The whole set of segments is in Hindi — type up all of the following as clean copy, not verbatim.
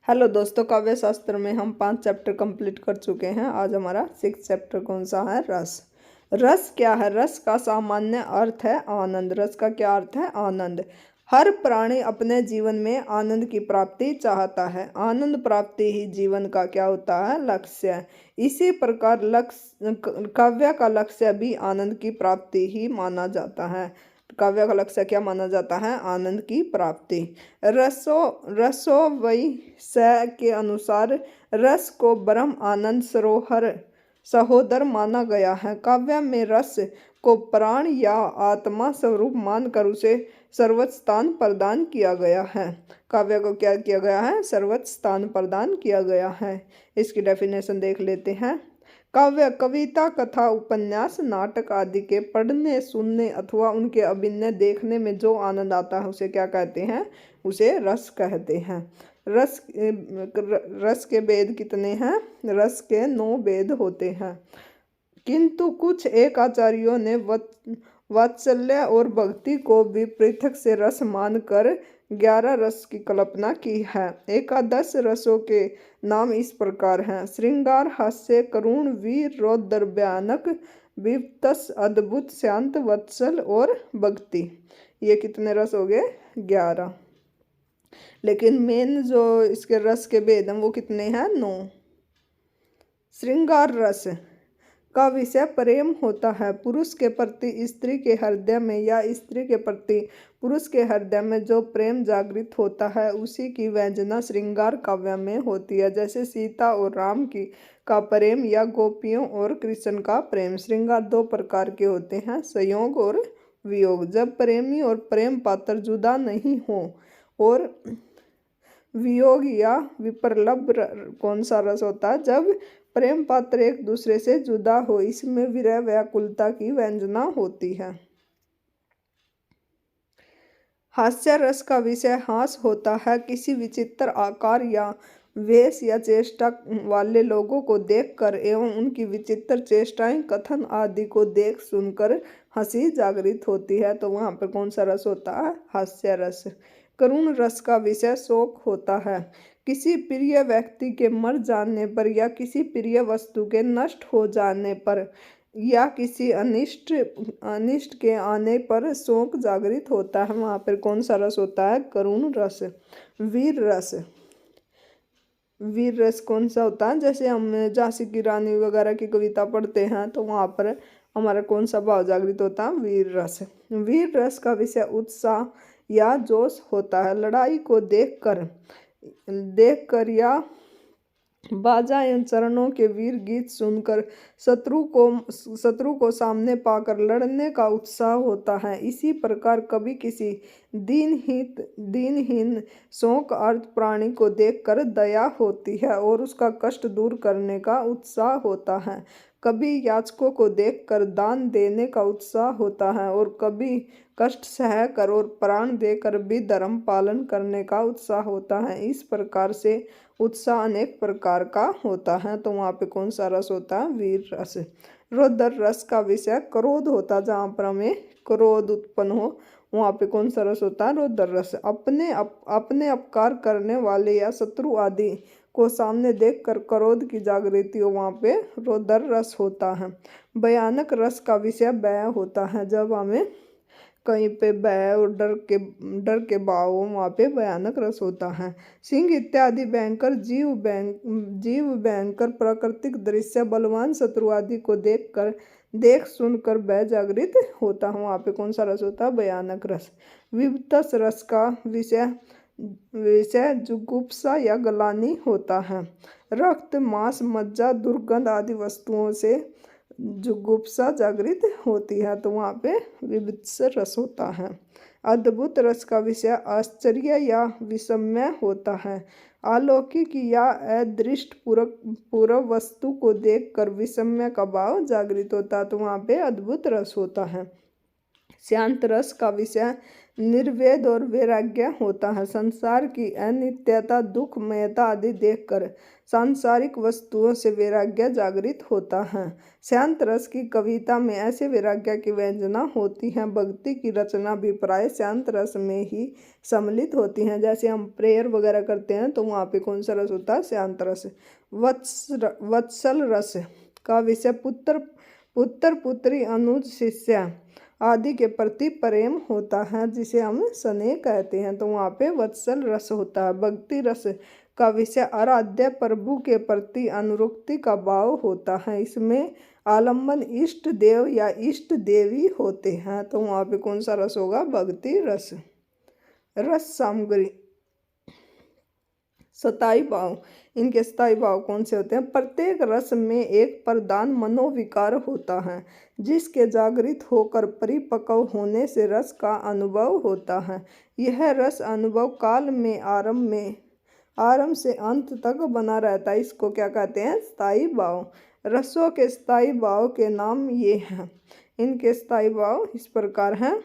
हेलो दोस्तों, काव्य शास्त्र में हम 5 चैप्टर कंप्लीट कर चुके हैं। आज हमारा 6 चैप्टर कौन सा है? रस। रस क्या है? रस का सामान्य अर्थ है आनंद। रस का क्या अर्थ है? आनंद। हर प्राणी अपने जीवन में आनंद की प्राप्ति चाहता है। आनंद प्राप्ति ही जीवन का क्या होता है? लक्ष्य। इसी प्रकार काव्य का लक्ष्य भी आनंद की प्राप्ति ही माना जाता है। काव्य का लक्ष्य क्या माना जाता है? आनंद की प्राप्ति। रसो वै स के अनुसार रस को ब्रह्म आनंद सरोहर सहोदर माना गया है। काव्य में रस को प्राण या आत्मा स्वरूप मानकर उसे सर्वोच्च स्थान प्रदान किया गया है। काव्य को क्या किया गया है? सर्वोच्च स्थान प्रदान किया गया है। इसकी डेफिनेशन देख लेते हैं। काव्य कविता, कथा, उपन्यास, नाटक आदि के पढ़ने, सुनने अथवा उनके अभिनय देखने में जो आनंद आता है उसे क्या कहते हैं? उसे रस कहते हैं। रस के भेद कितने हैं? रस के 9 भेद होते हैं, किंतु कुछ एक आचार्यों ने वात्सल्य और भक्ति को भी पृथक से रस मानकर 11 रस की कल्पना की है। एकादश रसों के नाम इस प्रकार हैं: श्रृंगार, हास्य, करुण, वीर, रौद्र, भयानक, विवत्स, अद्भुत, शांत, वत्सल और भक्ति। ये कितने रस हो गए? 11। लेकिन मेन जो इसके रस के भेद हैं वो कितने हैं? 9। श्रृंगार रस का विषय प्रेम होता है। पुरुष के प्रति स्त्री के हृदय में या स्त्री के प्रति पुरुष के हृदय में जो प्रेम जागृत होता है उसी की व्यंजना श्रृंगार काव्य में होती है। जैसे सीता और राम की का प्रेम या गोपियों और कृष्ण का प्रेम। श्रृंगार 2 प्रकार के होते हैं: संयोग और वियोग। जब प्रेमी और प्रेम पात्र जुदा नहीं हो और वियोग या विप्रलभ कौन सा रस होता है? जब प्रेम पात्र एक दूसरे से जुदा हो। इसमें विरह व्याकुलता की व्यंजना होती है। हास्य रस का विषय हास होता है। किसी विचित्र आकार या वेश या चेष्टा वाले लोगों को देखकर एवं उनकी विचित्र चेष्टाएं, कथन आदि को देख सुनकर हंसी जागृत होती है। तो वहाँ पर कौन सा रस होता है? हास्य रस। करुण रस का विषय शोक होता है। किसी प्रिय व्यक्ति के मर जाने पर या किसी प्रिय वस्तु के नष्ट हो जाने पर या किसी अनिष्ट के आने पर शोक जागृत होता है। वहाँ पर कौन सा रस होता है? करुण रस। वीर रस। वीर रस कौन सा होता है? जैसे हम झांसी की रानी वगैरह की कविता पढ़ते हैं तो वहाँ पर हमारा कौन सा भाव जागृत होता है? वीर रस। वीर रस का विषय उत्साह या जोश होता है। लड़ाई को देखकर या बाजा एवं चरणों के वीर गीत सुनकर शत्रु को सामने पाकर लड़ने का उत्साह होता है। इसी प्रकार कभी किसी दीनहीन शोक अर्थ प्राणी को देखकर दया होती है और उसका कष्ट दूर करने का उत्साह होता है। कभी याचकों को देखकर दान देने का उत्साह होता है और कभी कष्ट सह कर और प्राण देकर भी धर्म पालन करने का उत्साह होता है। इस प्रकार से उत्साह अनेक प्रकार का होता है। तो वहाँ पे कौन सा रस होता है? वीर रस। रौद्र रस का विषय क्रोध होता है। जहाँ पर हमें क्रोध उत्पन्न हो वहाँ पे कौन सा रस होता है? रौद्र रस। अपने अपकार करने वाले या शत्रु आदि को सामने देखकर क्रोध की जागृति हो, वहाँ पे रौद्र रस होता है। भयानक रस का विषय भय होता है। जब हमें कहीं पे भय और डर के भाव वहाँ पे भयानक रस होता है। सिंह इत्यादि भयंकर जीव भयंकर प्राकृतिक दृश्य, बलवान शत्रु आदि को देख सुनकर भय जागृत होता है। वहाँ पे कौन सा रस होता है? भयानक रस। विवत्स रस का विषय जुगुप्सा या गलानी होता है। रक्त, मांस, मज्जा, दुर्गंध आदि वस्तुओं से जुगुप्सा जागृत होती है। तो वहाँ पे विभत्स रस होता है। अद्भुत रस का विषय आश्चर्य या विस्मय होता है। अलौकिक या अदृष्ट पूर्व वस्तु को देखकर विस्मय का भाव जागृत होता है। तो वहाँ पे अद्भुत रस होता है। शांत रस का विषय निर्वेद और वैराग्य होता है। संसार की अनित्यता, दुखमयता आदि देखकर सांसारिक वस्तुओं से वैराग्य जागृत होता है। शांत रस की कविता में ऐसे वैराग्य की व्यंजना होती है। भक्ति की रचना भी प्राय शांत रस में ही सम्मिलित होती हैं। जैसे हम प्रेयर वगैरह करते हैं तो वहाँ पे कौन सा रस होता है? शांत रस। वत्सल रस का विषय पुत्र पुत्री, अनुज, शिष्य आदि के प्रति प्रेम होता है, जिसे हम स्नेह कहते हैं, तो वहाँ पे वत्सल रस होता है। भक्ति रस का विषय आराध्य प्रभु के प्रति अनुरक्ति का भाव होता है। इसमें आलम्बन इष्ट देव या इष्ट देवी होते हैं, तो वहाँ पे कौन सा रस होगा? भक्ति रस। रस सामग्री। स्थायी भाव। इनके स्थायी भाव कौन से होते हैं? प्रत्येक रस में एक प्रधान मनोविकार होता है, जिसके जागृत होकर परिपक्व होने से रस का अनुभव होता है। यह रस अनुभव काल में आरंभ से अंत तक बना रहता है। इसको क्या कहते हैं? स्थायी भाव। रसों के स्थायी भाव के नाम ये हैं। इनके स्थायी भाव इस प्रकार हैं: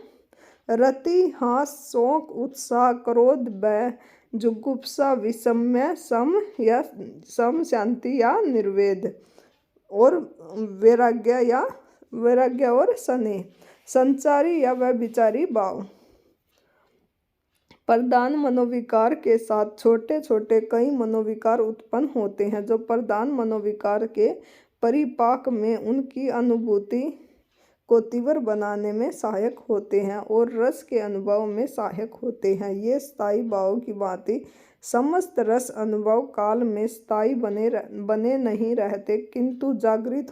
रति, हास, शोक, उत्साह, क्रोध, भय, जुगुप्सा, विषम्य, सम, शांति या निर्वेद, और वैराग्य और स्नेह। संचारी या व्यभिचारी भाव। प्रधान मनोविकार के साथ छोटे छोटे कई मनोविकार उत्पन्न होते हैं, जो प्रधान मनोविकार के परिपाक में उनकी अनुभूति को तीव्र बनाने में सहायक होते हैं और रस के अनुभव में सहायक होते हैं। ये स्थायी भाव की भांति समस्त रस अनुभव काल में स्थायी बने नहीं रहते, किंतु जागृत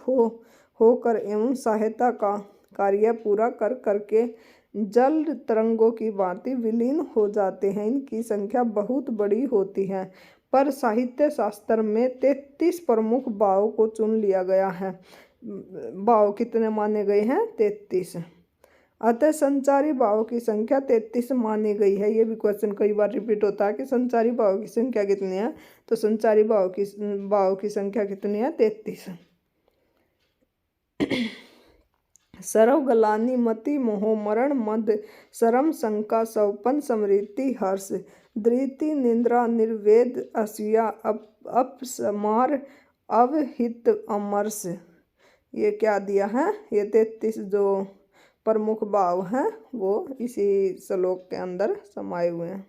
होकर एवं सहायता का कार्य पूरा कर करके जल तरंगों की भांति विलीन हो जाते हैं। इनकी संख्या बहुत बड़ी होती है, पर साहित्य शास्त्र में 33 प्रमुख भाव को चुन लिया गया है। भाव कितने माने गए हैं? 33। अतः संचारी भाव की संख्या 33 मानी गई है। ये भी क्वेश्चन कई बार रिपीट होता है कि संचारी भाव की संख्या कितनी है, तो संचारी भाव की संख्या कितनी है? 33। सरव, गलानी, मति, मोह, मरण, मद, शरम, शंका, सवपन, समृद्धि, हर्ष, धृति, निद्रा, निर्वेद, असूया, अपस्मार, अवहित, अमर्ष। ये क्या दिया है? ये 33 जो प्रमुख भाव हैं वो इसी श्लोक के अंदर समाये हुए हैं।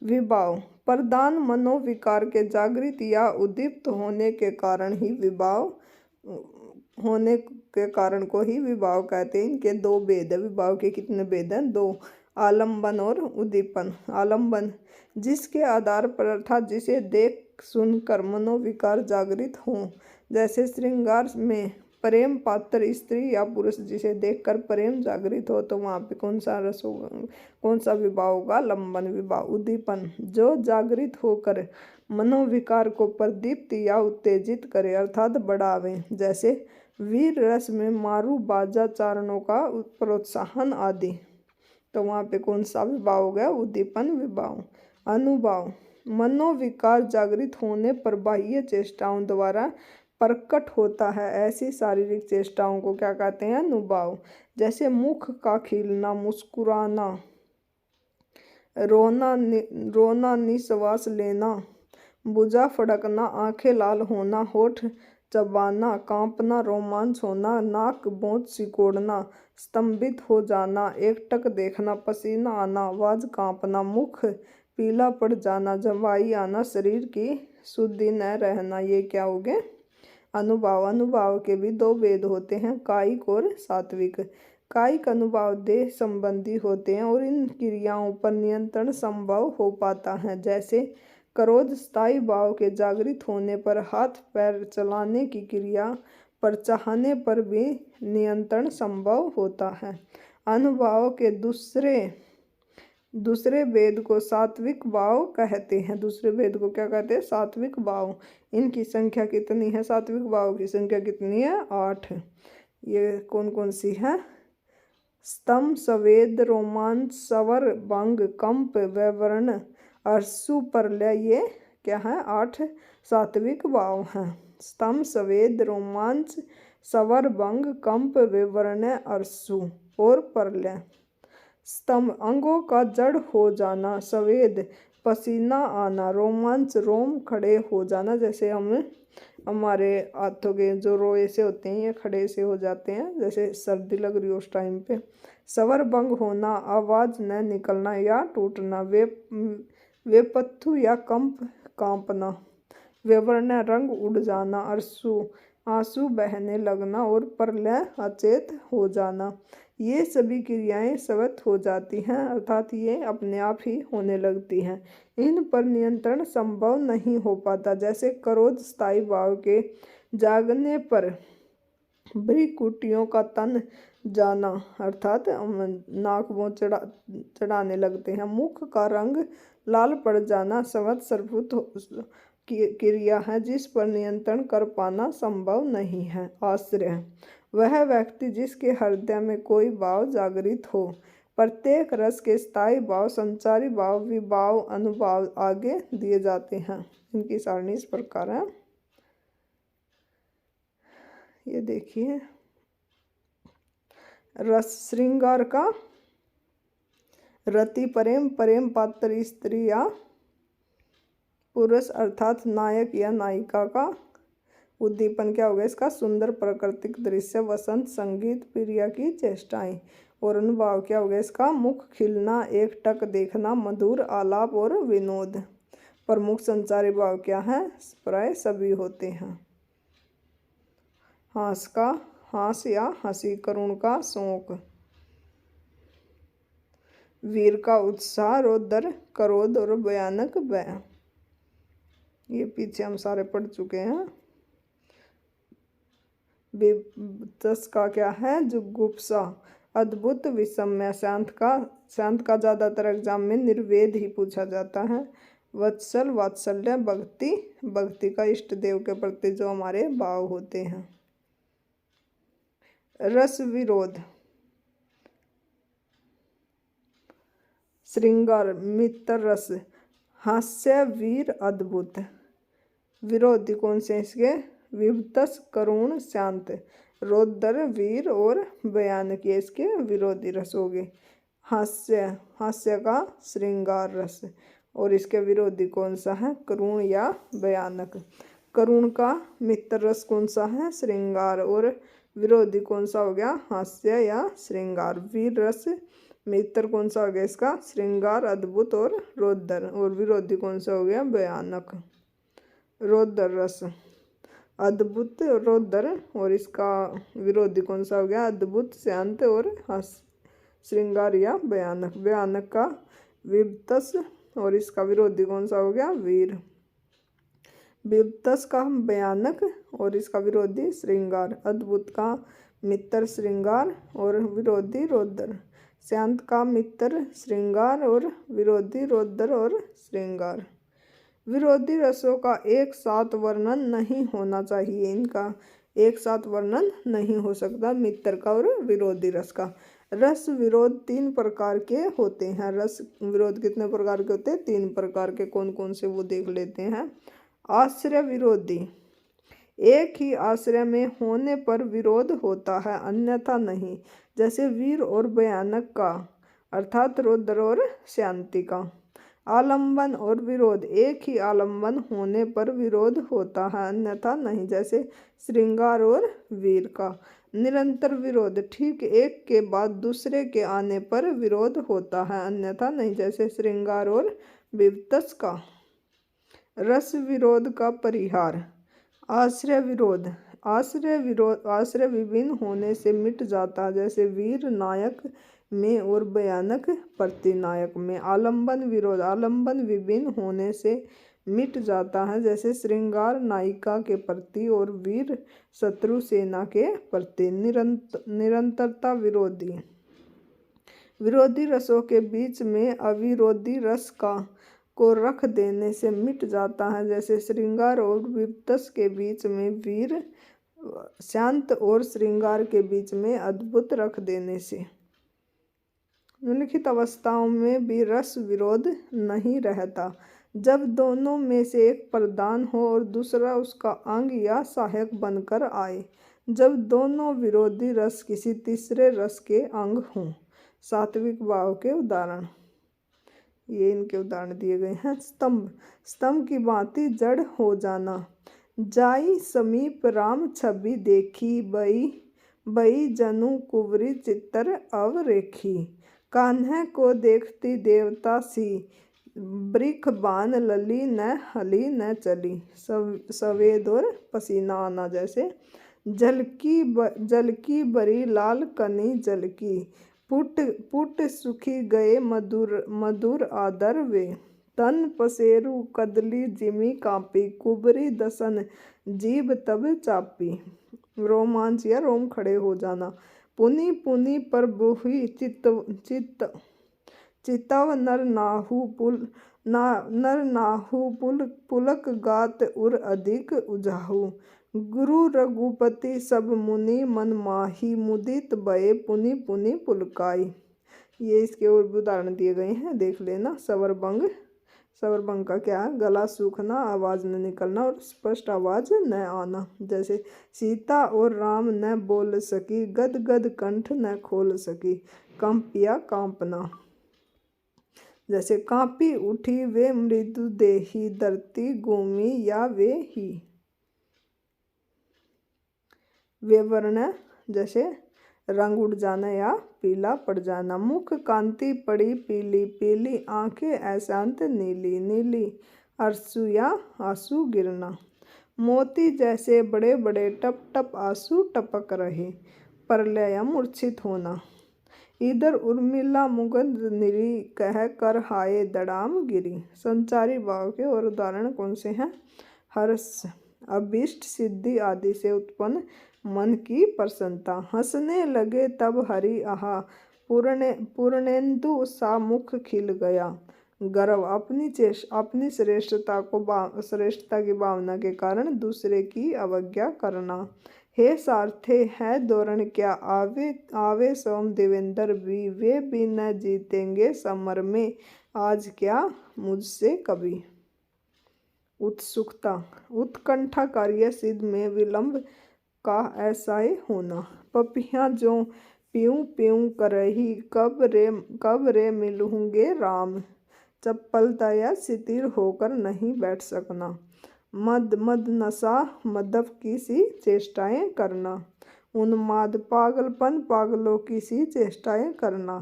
विभाव। प्रधान मनोविकार के जागृत या उद्दीप्त होने के कारण को ही विभाव कहते हैं। इनके 2 भेद है। विभाव के कितने भेद हैं? 2। आलम्बन और उद्दीपन। आलम्बन जिसके आधार पर अर्थात जिसे देख सुनकर मनोविकार जागृत हों, जैसे श्रृंगार में प्रेम पात्र स्त्री या पुरुष जिसे देखकर प्रेम जागृत हो, तो वहाँ पे कौन सा रस होगा? कौन सा विभाव होगा? लंबन विभाव। उद्दीपन जो जागृत होकर मनोविकार को प्रदीप्त या उत्तेजित करे अर्थात बढ़ावे, जैसे वीर रस में मारू, बाजा, चारणों का प्रोत्साहन आदि, तो वहाँ पे कौन सा विभाव हो गया? उद्दीपन विभाव। अनुभाव मनोविकार जागृत होने पर बाह्य चेष्टाओं द्वारा प्रकट होता है। ऐसी शारीरिक चेष्टाओं को क्या कहते हैं? अनुभाव। जैसे मुख का खिलना, मुस्कुराना, रोना, निश्वास लेना, भुजा फड़कना, आंखें लाल होना, होठ चबाना, कांपना, रोमांच होना, नाक बोंच सिकोड़ना, स्तंभित हो जाना, एकटक देखना, पसीना आना, आवाज कांपना, मुख पीला पड़ जाना, जवाई आना, शरीर की शुद्धि न रहना, ये क्या हो गए? अनुभाव। अनुभाव के भी 2 भेद होते हैं, कायिक और सात्विक। कायिक अनुभाव देह संबंधी होते हैं और इन क्रियाओं पर नियंत्रण संभव हो पाता है। जैसे क्रोध स्थायी भाव के जागृत होने पर हाथ पैर चलाने की क्रिया पर चाहने पर भी नियंत्रण संभव होता है। अनुभाव के दूसरे भेद को सात्विक भाव कहते हैं। दूसरे भेद को क्या कहते हैं? सात्विक भाव। इनकी संख्या कितनी है? सात्विक भाव की संख्या कितनी है? 8। ये कौन कौन सी है? स्तंभ, संवेद, रोमांच, स्वर, भंग, कंप, वैवर्ण, अश्रु, प्रलय, ये क्या है? 8 सात्विक भाव हैं। स्तंभ, संवेद, रोमांच, स्वर, भंग, कंप, वैवर्ण, अश्रु और प्रलय। स्तंभ अंगों का जड़ हो जाना, संवेद पसीना आना, रोमांच रोम खड़े हो जाना, जैसे हम हमारे हाथों के जो रोए से होते हैं ये खड़े से हो जाते हैं, जैसे सर्दी लग रही हो उस टाइम पे। स्वर भंग होना, आवाज न निकलना या टूटना, वे पत्थु या कंप कांपना, विवर्ण रंग उड़ जाना, आंसू बहने लगना और प्रलय अचेत हो जाना। ये सभी क्रियाएं स्वतः हो जाती हैं, अर्थात ये अपने आप ही होने लगती हैं। इन पर नियंत्रण संभव नहीं हो पाता। जैसे क्रोध स्थायी भाव के जागने पर भ्रिकुटियों का तन जाना, अर्थात नाक मुंह चढ़ाने लगते हैं, मुख का रंग लाल पड़ जाना स्वतः सर्वभूत क्रिया है जिस पर नियंत्रण कर पाना संभव नहीं है। आश्रय वह व्यक्ति जिसके हृदय में कोई भाव जागृत हो। प्रत्येक रस के स्थायी भाव, संचारी भाव, विभाव, अनुभाव आगे दिए जाते हैं। इनकी सारणी इस प्रकार है। ये देखिए, रस श्रृंगार का रति प्रेम, प्रेम पात्र स्त्री या पुरुष अर्थात नायक या नायिका का उद्दीपन क्या होगा इसका, सुंदर प्राकृतिक दृश्य, वसंत, संगीत, प्रिया की चेष्टाएं। और अनुभाव क्या होगा इसका, मुख खिलना, एक टक देखना, मधुर आलाप और विनोद। प्रमुख संचारी भाव क्या है, प्राय सभी होते हैं। हास का हास या हंसी, करुण का शोक, वीर का उत्साह, रौद्र क्रोध और भयानक भय। ये पीछे हम सारे पढ़ चुके हैं। विभत्स का क्या है, जुगुप्सा, अद्भुत, विषम्य, शांत का ज़्यादातर एग्जाम में निर्वेद ही पूछा जाता है। वत्सल वात्सल्य, भक्ति का इष्ट देव के प्रति जो हमारे भाव होते हैं। रस विरोध, श्रृंगार, मित्र रस, हास्य, वीर, अद्भुत। विरोधी कौन से इसके, विभत्स, करुण, शांत, रौद्र, वीर और भयानक, ये इसके विरोधी रस हो गए। हास्य का श्रृंगार रस और इसके विरोधी कौन सा है, करुण या भयानक। करुण का मित्र रस कौन सा है, श्रृंगार, और विरोधी कौन सा हो गया, हास्य या श्रृंगार। वीर रस मित्र कौन सा हो गया इसका, श्रृंगार, अद्भुत और रौद्र, और विरोधी कौन सा हो गया, भयानक। रौद्र रस, अद्भुत, रौद्र, और इसका विरोधी कौन सा हो गया, अद्भुत, शांत और श्रृंगार या भयानक। भयानक का विभत्स और इसका विरोधी कौन सा हो गया, वीर। विभत्स का भयानक और इसका विरोधी श्रृंगार। अद्भुत का मित्र श्रृंगार और विरोधी रौद्र। शांत का मित्र श्रृंगार और विरोधी रौद्र और श्रृंगार। विरोधी रसों का एक साथ वर्णन नहीं होना चाहिए, इनका एक साथ वर्णन नहीं हो सकता, मित्र का और विरोधी रस का। रस विरोध 3 प्रकार के होते हैं। रस विरोध कितने प्रकार के होते हैं, 3 प्रकार के। कौन कौन से वो देख लेते हैं। आश्रय विरोधी, एक ही आश्रय में होने पर विरोध होता है, अन्यथा नहीं। जैसे वीर और भयानक का, अर्थात रौद्र और शांति का। आलंबन और विरोध, एक ही आलंबन होने पर विरोध होता है, अन्यथा नहीं। जैसे श्रृंगार और वीर का। निरंतर विरोध, ठीक एक के बाद दूसरे के आने पर विरोध होता है, अन्यथा नहीं। जैसे श्रृंगार और विभत्स का। रस विरोध का परिहार। आश्रय विरोध, आश्रय विभिन्न होने से मिट जाता है, जैसे वीर नायक में और भयानक प्रतिनायक में। आलंबन विरोध, आलंबन विभिन्न होने से मिट जाता है, जैसे श्रृंगार नायिका के प्रति और वीर शत्रु सेना के प्रति। निरंतरता विरोधी, विरोधी रसों के बीच में अविरोधी रस को रख देने से मिट जाता है, जैसे श्रृंगार और विभत्स के बीच में वीर, शांत और श्रृंगार के बीच में अद्भुत रख देने से। निम्नलिखित अवस्थाओं में भी रस विरोध नहीं रहता, जब दोनों में से एक प्रधान हो और दूसरा उसका अंग या सहायक बनकर आए। जब दोनों विरोधी रस किसी तीसरे रस के अंग हों। सात्विक भाव के उदाहरण, ये इनके उदाहरण दिए गए हैं। स्तंभ, स्तंभ की भांति जड़ हो जाना। जाई समीप राम छवि देखी, बई बई जनु कुंवरी चित्तर अवरेखी। कान्हे को देखती देवता सी, वृख बान लली न हली न चली। सवेद और पसीना आना, जैसे जल की बरी लाल कनी जल की, पुट पुट सुखी गए मधुर मधुर आदर वे। तन पसेरु कदली जिमी कांपी, कुबरी दसन जीभ तब चापी। रोमांच या रोम खड़े हो जाना। पुनि पुनि पर बुहि चितव नर नाहु पुलक गात उर अधिक उजाहु। गुरु रघुपति सब मुनि मन माही, मुदित भये पुनि पुनि पुलकाई। ये इसके और भी उदाहरण दिए गए हैं, देख लेना। सवरभंग, सवरभंग का क्या है? गला सूखना, आवाज़ न निकलना और स्पष्ट आवाज़ न आना। जैसे सीता और राम न बोल सकी, गद गद कंठ न खोल सकी। कंपिया कांपना, जैसे कांपी उठी वे मृदु देही, धरती घूमी या वे ही। विवर्ण, जैसे रंग उड़ जाना या पीला पड़ जाना। मुख कांति पड़ी पीली पीली, आंखें अशांत नीली नीली। अश्रु या आंसू गिरना। मोती जैसे बड़े बड़े टप टप आंसू टपक रहे। प्रलय या मूर्छित होना। इधर उर्मिला मुगध निरी, कह कर हाय दड़ाम गिरी। संचारी भाव के और उदाहरण कौन से हैं? हर्ष, अभीष्ट सिद्धि आदि से उत्पन्न मन की प्रसन्नता। हंसने लगे तब हरि आहा, पूर्णेन्दु सा मुख खिल गया। गर्व, अपनी श्रेष्ठता की भावना के कारण दूसरे की अवज्ञा करना। हे सारथे है धोरण क्या, आवे सोम देवेंद्र भी, वे भी न जीतेंगे समर में, आज क्या मुझसे कभी। उत्सुकता, उत्कंठा कार्य सिद्ध में विलंब का ऐसाए होना। पपियाँ जो प्यूं प्यूं करही, कब रे मिलूंगे राम। चपलता या शिथिल होकर नहीं बैठ सकना। मद नशा, मदफ की सी चेष्टाएं करना। उन्माद, पागलपन, पागलों की सी चेष्टाएं करना।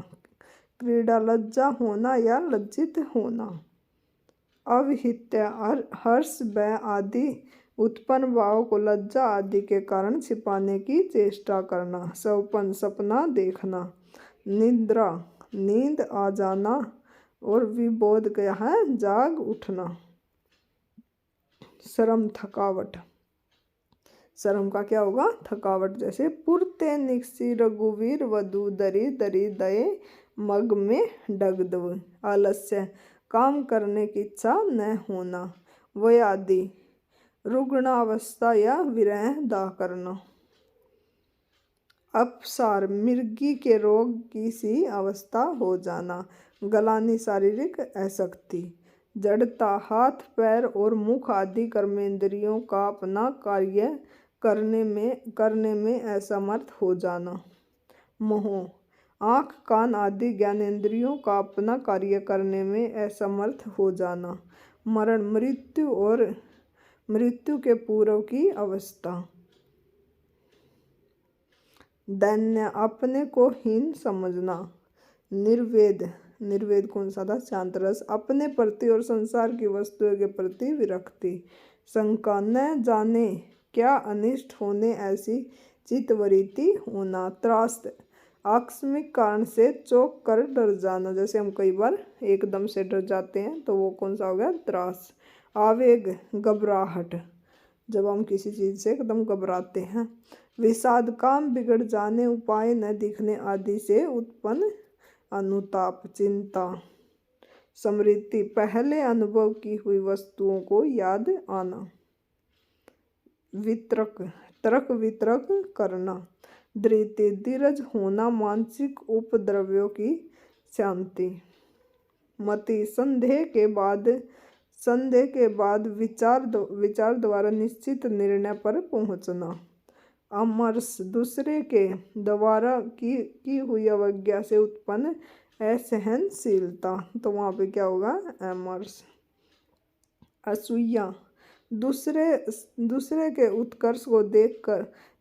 क्रीड़ा, लज्जा होना या लज्जित होना। अविहित्य, हर्ष भय आदि उत्पन्न भाव को लज्जा आदि के कारण छिपाने की चेष्टा करना। स्वप्न, सपना देखना। निद्रा, नींद आ जाना और विबोध क्या है? जाग उठना। श्रम, थकावट, श्रम का क्या होगा? थकावट। जैसे पुरते निकसी रघुवीर वधु, दरी दरी दये मग में डगदव। आलस्य, काम करने की इच्छा न होना। व्याधि, रुग्णावस्था या विरह दाह करना। अपसार, मिर्गी के रोग की सी अवस्था हो जाना। गलानी, शारीरिक असक्ति। जड़ता, हाथ पैर और मुख आदि कर्मेंद्रियों का अपना कार्य करने में असमर्थ हो जाना। मोह, आँख कान आदि ज्ञानेंद्रियों का अपना कार्य करने में असमर्थ हो जाना। मरण, मृत्यु और मृत्यु के पूर्व की अवस्था। दैन्य, अपने को हीन समझना। निर्वेद, निर्वेद कौन सा था? शांत रस, अपने प्रति और संसार की वस्तुओं के प्रति विरक्ति। शंका, न जाने क्या अनिष्ट होने ऐसी चित्तवृत्ति होना। त्रास, आकस्मिक कारण से चौंक कर डर जाना। जैसे हम कई बार एकदम से डर जाते हैं तो वो कौन सा हो गया? त्रास। आवेग, घबराहट, जब हम किसी चीज़ से एकदम घबराते हैं। विषाद, काम बिगड़ जाने, उपाय न दिखने आदि से उत्पन्न अनुताप, चिंता। स्मृति, पहले अनुभव की हुई वस्तुओं को याद आना। वितरक, तर्क वितरक करना। धृति, धीरज होना, मानसिक उपद्रव्यों की शांति। मति, संदेह के बाद विचार द्वारा निश्चित निर्णय पर पहुंचना। अमर्ष, दूसरे के द्वारा की हुई अवज्ञा से उत्पन्न असहनशीलता, तो वहाँ पे क्या होगा, अमर्ष। असूया, दूसरे दूसरे के उत्कर्ष को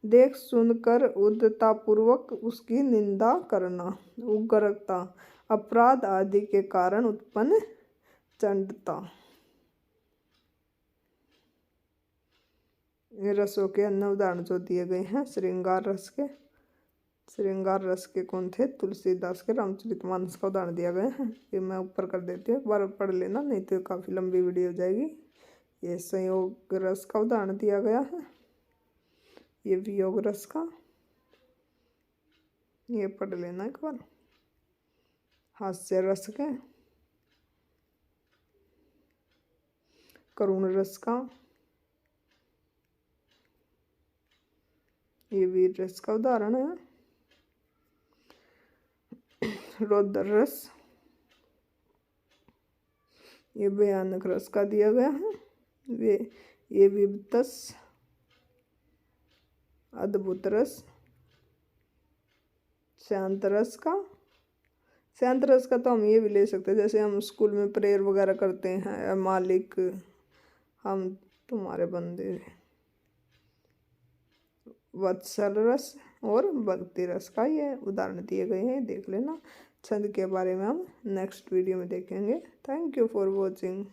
देख सुनकर उद्धतापूर्वक उसकी निंदा करना। उग्रता, अपराध आदि के कारण उत्पन्न चंडता। ये रसों के अन्य उदाहरण जो दिए गए हैं श्रृंगार रस के, श्रृंगार रस के कौन थे, तुलसीदास के रामचरितमानस का उदाहरण दिया गया है। ये मैं ऊपर कर देती हूँ, एक बार पढ़ लेना, नहीं तो काफ़ी लंबी वीडियो हो जाएगी। ये संयोग रस का उदाहरण दिया गया है, ये वियोग रस का, ये पढ़ लेना एक बार। हास्य रस के, करुण रस का, ये वीर रस का उदाहरण है। रौद्र रस, ये भयानक रस का दिया गया है। ये विबतस, अद्भुत रस। शांत रस का, शांत रस का तो हम ये भी ले सकते हैं, जैसे हम स्कूल में प्रेयर वगैरह करते हैं, मालिक हम तुम्हारे बंदे। वत्सल रस और भक्ति रस का ये उदाहरण दिए गए हैं, देख लेना। छंद के बारे में हम नेक्स्ट वीडियो में देखेंगे। Thank you for watching.